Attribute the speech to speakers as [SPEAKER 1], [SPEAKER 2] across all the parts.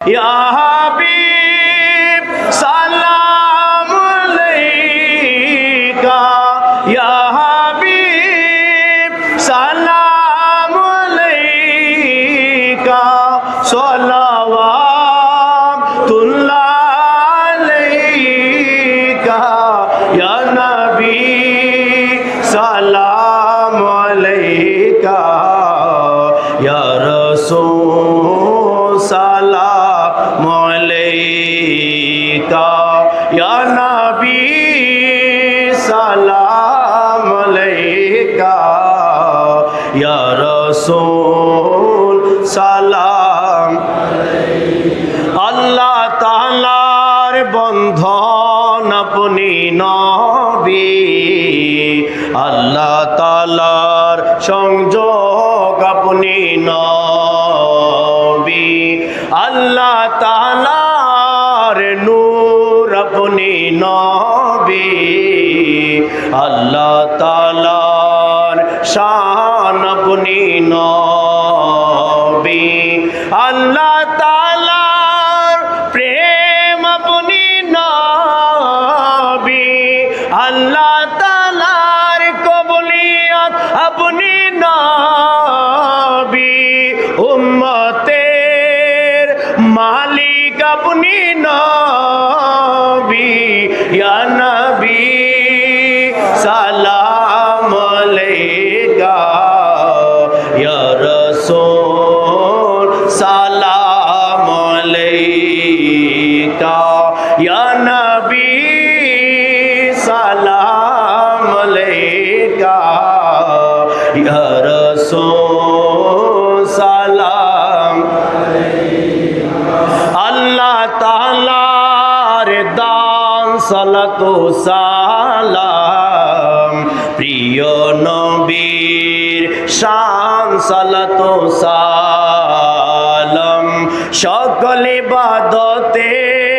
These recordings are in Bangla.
[SPEAKER 1] ইয়া হাবিব সালাম আলাইকা, ইয়া হাবিব সালাম আলাইকা, সালাওয়াতুল্লাহ আলাইকা, ইয়া নবী সালাম আলাইকা, ইয়া রাসূল সালাম আলাইকা, ইয়া নবী সালাম আলাইকা, ইয়া রাসূল সালাম। আল্লাহ তাআলার বন্ধন আপনি নবী, আল্লাহ তাআলার সংযোগ আপনি নবী, আল্লাহ তাআলার নূর আপনি নবী, আল্লাহ তাআলার শান আপনি নবী, আল্লাহ তাআলার প্রেম আপনি নবী, আল্লাহ তাআলার কবুলিয়ত আপনি নবী, উম্মতের মালিক আপনি নবী, ইয়া নবী সালাম আলাইকা, ইয়া রাসূল সালাম আলাইকা, ইয়া নবী সালাম আলাইকা, ইয়া রাসূল সালাম। আল্লাহ তাআলার দান সালাত ও সালাম, প্রিয় নবীর শান সালাত ও সালাম, সকল ইবাদতের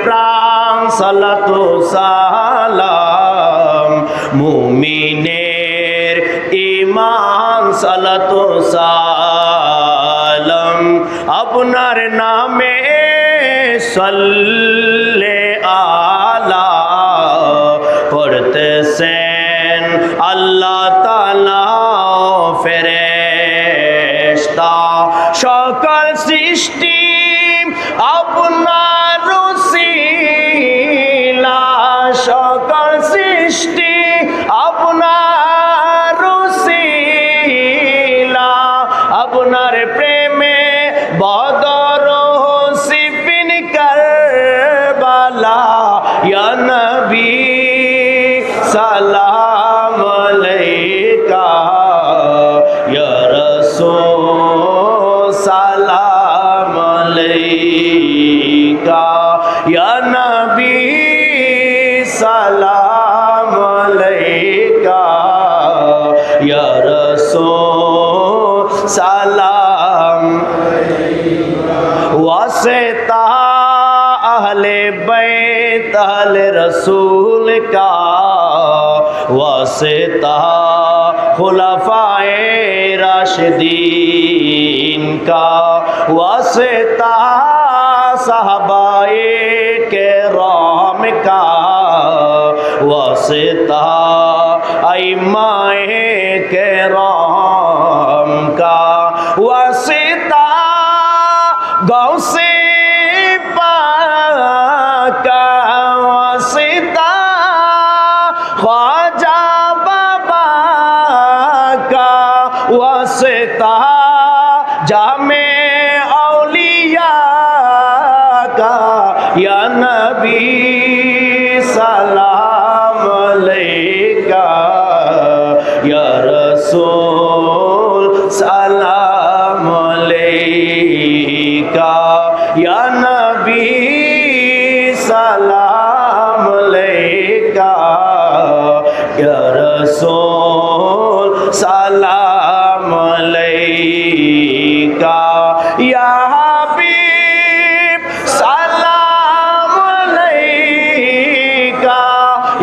[SPEAKER 1] প্রাণ সালাত ও সালাম, মুমিনের ঈমান সালাত ও সালাম, আপনার নামে সাল্লে আলা পড়তেছেন আল্লাহ তাআলা ফেরেশতা, সকল সৃষ্টি আপনার রসিলা, সকল সৃষ্টি আপনার রসিলা, আপনার প্রেমে বদর সিফিন কারবালা, ইয়া নবী সালাম আলাইকা, ইয়া রাসূল সালাম আলাইকা, ইয়া নবী সালাম আলাইকা, ইয়া রাসূল সালাম। वास्ता अहले बैत अहले रसूल का, वास्ता खुलफाए राशिदीन का, वास्ता साहबाए किराम का, वास्ता इमाए किराम का, वास्ता गौसे पाक का, वास्ता ख्वाजा बाबा का, वास्ता जामे औलिया का, या नबी सलाम अलैका, या रसूल सलाम अलैका, या नबी सलाम अलैका, या रसूल सलाम अलैका, या हबीब सलाम अलैका,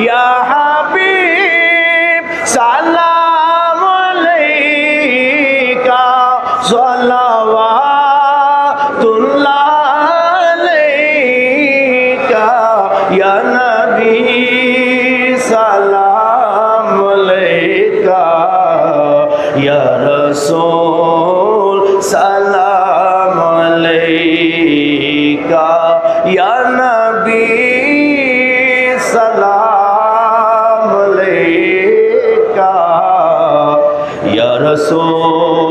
[SPEAKER 1] या हबीब सलाम अलैका, सलावातुल्लाह রসূল সালাম আলাইকা ইয়া নবী সালাম আলাইকা ইয়া রসূল